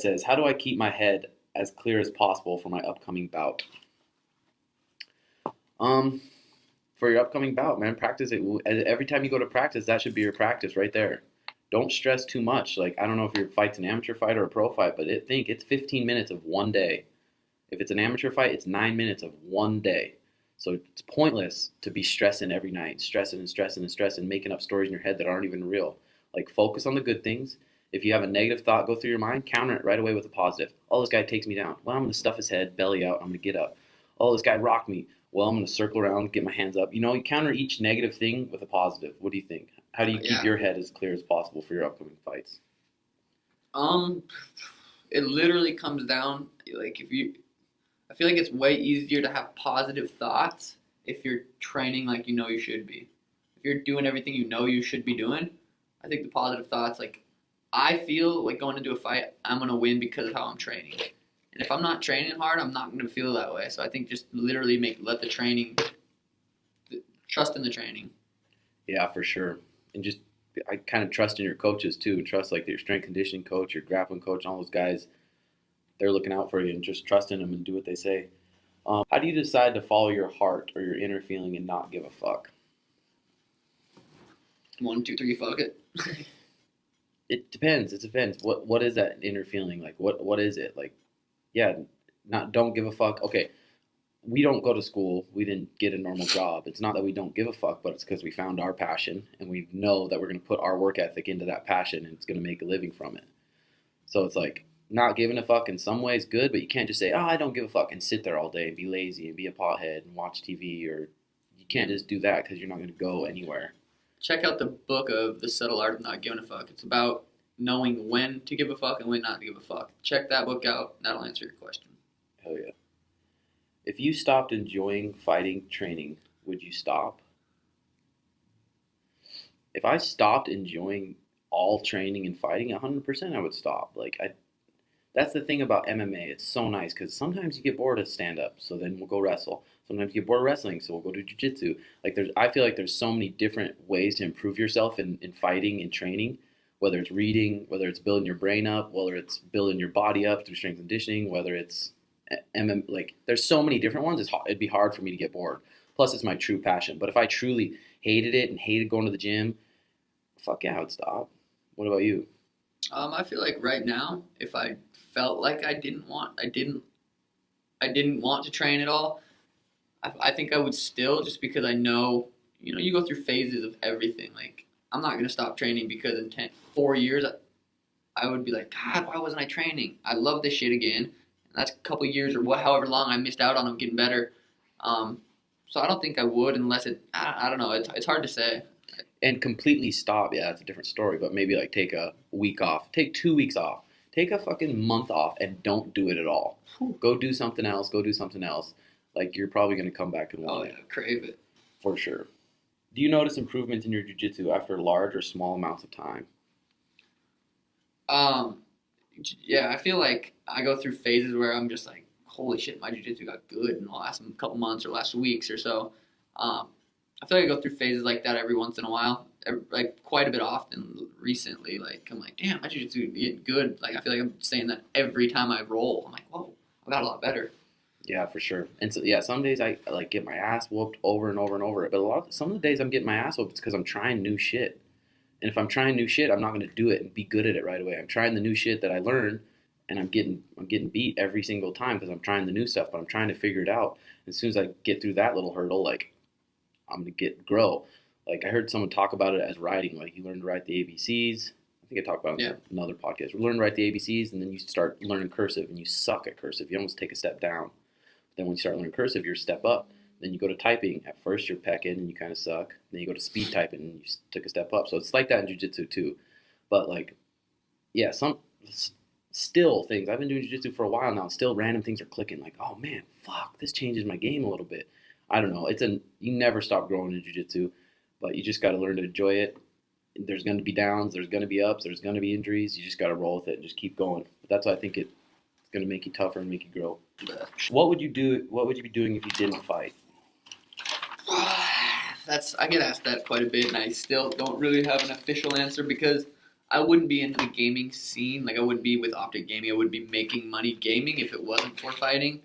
Says, how do I keep my head as clear as possible for my upcoming bout? Um, for your upcoming bout, man, practice it. Every time you go to practice, that should be your practice right there. Don't stress too much. Like, I don't know if your fight's an amateur fight or a pro fight, but think it's 15 minutes of one day. If it's an amateur fight, it's 9 minutes of one day. So it's pointless to be stressing every night, stressing and stressing and stressing, making up stories in your head that aren't even real. Like, focus on the good things. If you have a negative thought go through your mind, counter it right away with a positive. Oh, this guy takes me down. Well, I'm going to stuff his head, belly out. I'm going to get up. Oh, this guy rocked me. Well, I'm going to circle around, get my hands up. You counter each negative thing with a positive. What do you think? How do you keep your head as clear as possible for your upcoming fights? It literally comes down, like, I feel like it's way easier to have positive thoughts if you're training like you know you should be. If you're doing everything you know you should be doing, I think the positive thoughts, like, I feel like going into a fight, I'm going to win because of how I'm training. And if I'm not training hard, I'm not going to feel that way. So I think just literally let the training, trust in the training. Yeah, for sure. And just, I kind of trust in your coaches too. Trust like your strength conditioning coach, your grappling coach, all those guys. They're looking out for you, and just trust in them and do what they say. How do you decide to follow your heart or your inner feeling and not give a fuck? 1, 2, 3, fuck it. It depends. It depends. What is that inner feeling? Like, what is it? Like, yeah, don't give a fuck. Okay, we don't go to school. We didn't get a normal job. It's not that we don't give a fuck, but it's because we found our passion, and we know that we're going to put our work ethic into that passion, and it's going to make a living from it. So it's like, not giving a fuck in some ways good, but you can't just say, oh, I don't give a fuck, and sit there all day and be lazy and be a pothead and watch TV, or you can't just do that because you're not going to go anywhere. Check out the book of The Subtle Art of Not Giving a Fuck. It's about knowing when to give a fuck and when not to give a fuck. Check that book out. That'll answer your question. Hell yeah. If you stopped enjoying fighting training, would you stop? If I stopped enjoying all training and fighting, 100% I would stop. That's the thing about MMA. It's so nice because sometimes you get bored of stand-up, so then we'll go wrestle. Sometimes you get bored of wrestling, so we'll go do jiu-jitsu. I feel like there's so many different ways to improve yourself in fighting and training, whether it's reading, whether it's building your brain up, whether it's building your body up through strength and conditioning, whether it's there's so many different ones. It'd be hard for me to get bored. Plus, it's my true passion. But if I truly hated it and hated going to the gym, fuck yeah, I would stop. What about you? I feel like right now, if I felt like I didn't want to train at all, I think I would still, just because I know, you go through phases of everything. Like, I'm not going to stop training because in 4 years, I would be like, God, why wasn't I training? I love this shit again. And that's a couple years or however long I missed out on of getting better. So I don't think I would unless I don't know. It's hard to say. And completely stop, yeah, that's a different story. But maybe like take a week off, take 2 weeks off, take a fucking month off, and don't do it at all. Go do something else. Like, you're probably going to come back and want it. Crave it. For sure. Do you notice improvements in your jiu-jitsu after large or small amounts of time? Yeah, I feel like I go through phases where I'm just like, holy shit, my jiu-jitsu got good in the last couple months or last weeks or so. I feel like I go through phases like that every once in a while, like quite a bit often recently. Like, I'm like, damn, my jiu-jitsu is getting good. Like, I feel like I'm saying that every time I roll. I'm like, whoa, I got a lot better. Yeah, for sure. And so, yeah, some days I like get my ass whooped over and over and over. But some of the days I'm getting my ass whooped because I'm trying new shit. And if I'm trying new shit, I'm not going to do it and be good at it right away. I'm trying the new shit that I learned, and I'm getting beat every single time because I'm trying the new stuff. But I'm trying to figure it out. As soon as I get through that little hurdle, like, I'm going to grow. Like, I heard someone talk about it as writing. Like, you learn to write the ABCs. I think I talked about it in another podcast. You learn to write the ABCs, and then you start learning cursive, and you suck at cursive. You almost take a step down. Then when you start learning cursive, you're a step up. Then you go to typing. At first, you're pecking, and you kind of suck. Then you go to speed typing, and you took a step up. So it's like that in jiu-jitsu, too. But, like, yeah, some still things. I've been doing jiu-jitsu for a while now, and still random things are clicking. Like, oh, man, fuck, this changes my game a little bit. I don't know. You never stop growing in jiu-jitsu, but you just got to learn to enjoy it. There's going to be downs. There's going to be ups. There's going to be injuries. You just got to roll with it and just keep going. But that's why I think it's going to make you tougher and make you grow. What would you do? What would you be doing if you didn't fight? I get asked that quite a bit, and I still don't really have an official answer because I wouldn't be into the gaming scene. Like I wouldn't be with Optic Gaming. I would be making money gaming if it wasn't for fighting.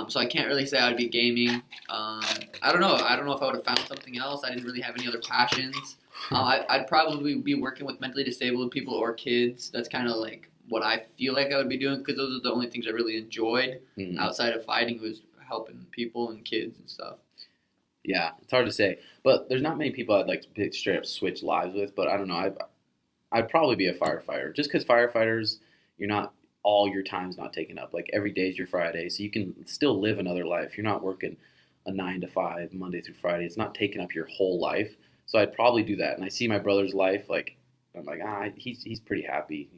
So I can't really say I'd be gaming. I don't know. I don't know if I would have found something else. I didn't really have any other passions. I'd probably be working with mentally disabled people or kids. That's kind of like what I feel like I would be doing because those are the only things I really enjoyed outside of fighting was helping people and kids and stuff. Yeah, it's hard to say, but there's not many people I'd like to straight up switch lives with. But I don't know. I'd probably be a firefighter just because firefighters, you're not all your time's not taken up. Like every day is your Friday, so you can still live another life. You're not working a 9 to 5 Monday through Friday. It's not taking up your whole life. So I'd probably do that. And I see my brother's life, like I'm like, he's pretty happy.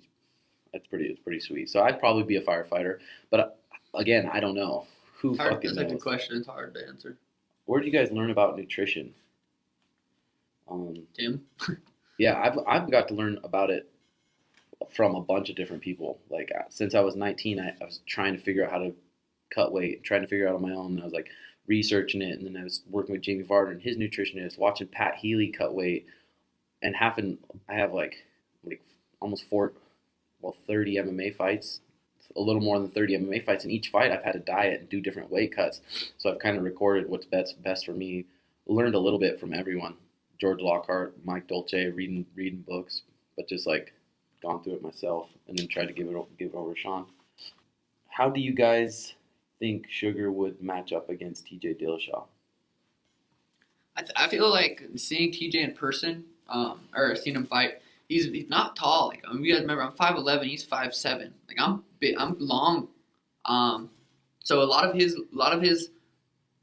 It's pretty sweet. So I'd probably be a firefighter. But again, I don't know. Who fucking knows? That's a good question. It's hard to answer. Where did you guys learn about nutrition? Tim? Yeah, I've got to learn about it from a bunch of different people. Like since I was 19, I was trying to figure out how to cut weight, trying to figure it out on my own. And I was like researching it, and then I was working with Jamie Varder and his nutritionist, watching Pat Healy cut weight, and I have like almost 30 MMA fights, a little more than 30 MMA fights. In each fight, I've had to diet and do different weight cuts. So I've kind of recorded what's best for me. Learned a little bit from everyone. George Lockhart, Mike Dolce, reading books, but just like gone through it myself and then tried to give it over to Sean. How do you guys think Sugar would match up against TJ Dillashaw? I feel like seeing TJ in person, or seeing him fight, he's not tall. Like you guys remember, I'm 5'11", he's 5'7". Like I'm big, I'm long. So a lot of his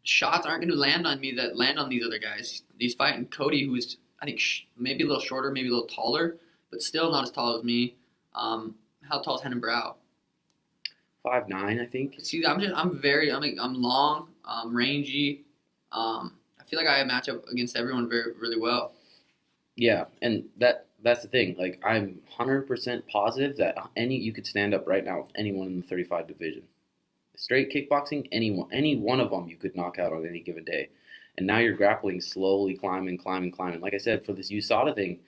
shots aren't going to land on me that land on these other guys. He's fighting Cody, who's I think maybe a little shorter, maybe a little taller, but still not as tall as me. How tall is Hennon Brow? 5'9", I think. See, I'm long, rangy. I feel like I match up against everyone really well. Yeah, and that's the thing. Like I'm 100% positive that you could stand up right now with anyone in the 35 division. Straight kickboxing, any one of them you could knock out on any given day. And now you're grappling, slowly climbing. Like I said, for this USADA thing,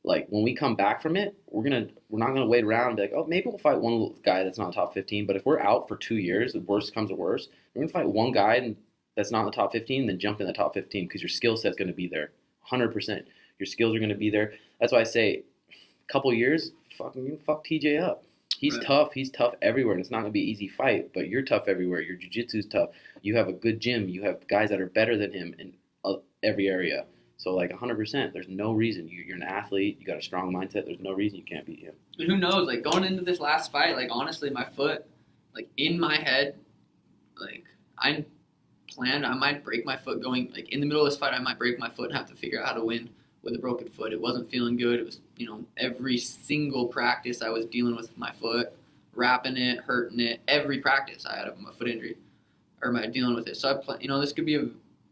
like when we come back from it, we're not gonna wait around and be like, oh, maybe we'll fight one guy that's not top 15. But if we're out for 2 years, the worst comes to worst, we're gonna fight one guy that's not in the top 15, then jump in the top 15 because your skill set's gonna be there, 100%. Your skills are gonna be there. That's why I say, a couple years, fuck TJ up. He's right. Tough. He's tough everywhere, and it's not going to be an easy fight, but you're tough everywhere. Your jiu-jitsu's tough. You have a good gym. You have guys that are better than him in every area. So, 100%, there's no reason. You're an athlete. You got a strong mindset. There's no reason you can't beat him. And who knows? Going into this last fight, honestly, my foot, in my head, I planned I might break my foot going, in the middle of this fight, I might break my foot and have to figure out how to win with a broken foot. It wasn't feeling good. It was, every single practice I was dealing with my foot, wrapping it, hurting it. Every practice I had a foot injury or dealing with it. So this could be a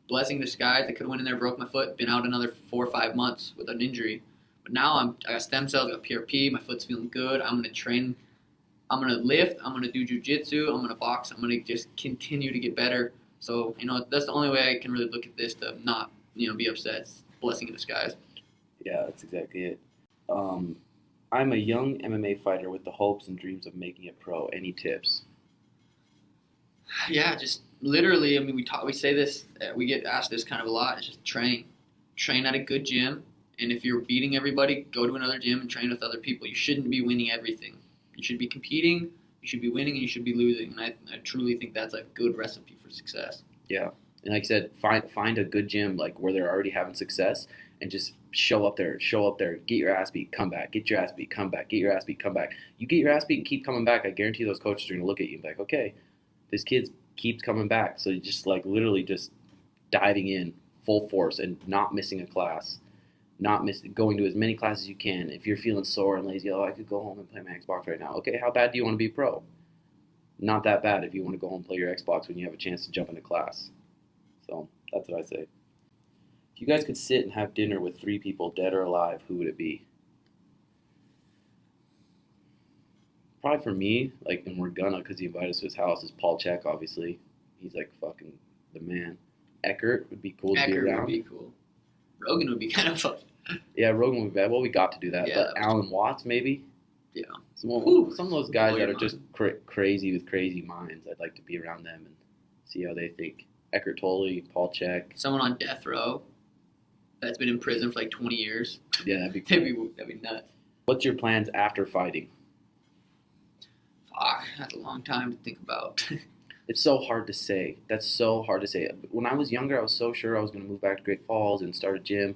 blessing in disguise. I could have went in there, broke my foot, been out another 4 or 5 months with an injury. But now I got stem cells, I got PRP, my foot's feeling good. I'm gonna train. I'm gonna lift. I'm gonna do jujitsu. I'm gonna box. I'm gonna just continue to get better. So that's the only way I can really look at this to not be upset. It's a blessing in disguise. Yeah, that's exactly it. I'm a young MMA fighter with the hopes and dreams of making it pro. Any tips? Yeah, just literally. We say this. We get asked this kind of a lot. It's just train at a good gym, and if you're beating everybody, go to another gym and train with other people. You shouldn't be winning everything. You should be competing. You should be winning, and you should be losing. And I truly think that's a good recipe for success. Yeah, and like I said, find a good gym where they're already having success, and just show up there, get your ass beat, come back, get your ass beat, come back, get your ass beat, come back. You get your ass beat and keep coming back, I guarantee those coaches are going to look at you and be like, okay, this kid keeps coming back. So you just literally just diving in full force and not missing a class, going to as many classes as you can. If you're feeling sore and lazy, I could go home and play my Xbox right now. Okay, how bad do you want to be pro? Not that bad if you want to go home and play your Xbox when you have a chance to jump into class. So that's what I say. If you guys could sit and have dinner with 3 people, dead or alive, who would it be? Probably for me, and we're gonna, because he invited us to his house, is Paul Chek, obviously. He's fucking the man. Eckert would be cool to be around. Would be cool. Rogan would be kind of fun. Yeah, Rogan would be bad. Well, we got to do that. Yeah, But that was Alan Watts, maybe? Yeah. Some, Whew. some of those guys Blow that your are just crazy with crazy minds. I'd like to be around them and see how they think. Eckhart Tolle, Paul Chek. Someone on death row that's been in prison for like 20 years. Yeah, that'd be cool. That'd be nuts. What's your plans after fighting? Fuck, that's a long time to think about. It's so hard to say. That's so hard to say. When I was younger, I was so sure I was going to move back to Great Falls and start a gym.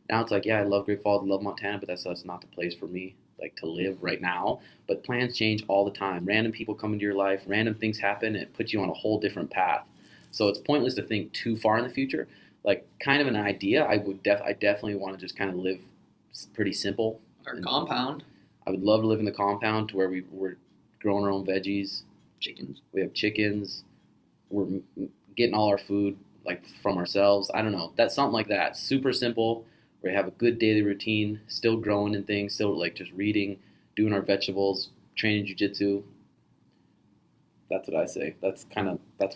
Now it's like, yeah, I love Great Falls, I love Montana, but that's not the place for me, like, to live right now. But plans change all the time. Random people come into your life, random things happen, and it puts you on a whole different path. So it's pointless to think too far in the future. Like, kind of an idea, I definitely want to just kind of live pretty simple. Our compound. I would love to live in the compound to where we're growing our own veggies. Chickens. We have chickens. We're getting all our food like from ourselves. I don't know. That's something like that. Super simple. We have a good daily routine. Still growing and things. Still like just reading, doing our vegetables, training jiu-jitsu. That's what I say. That's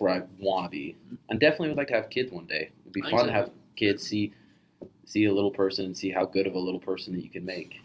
where I want to be. And definitely would like to have kids one day. It'd be fun to have kids, see a little person and see how good of a little person that you can make.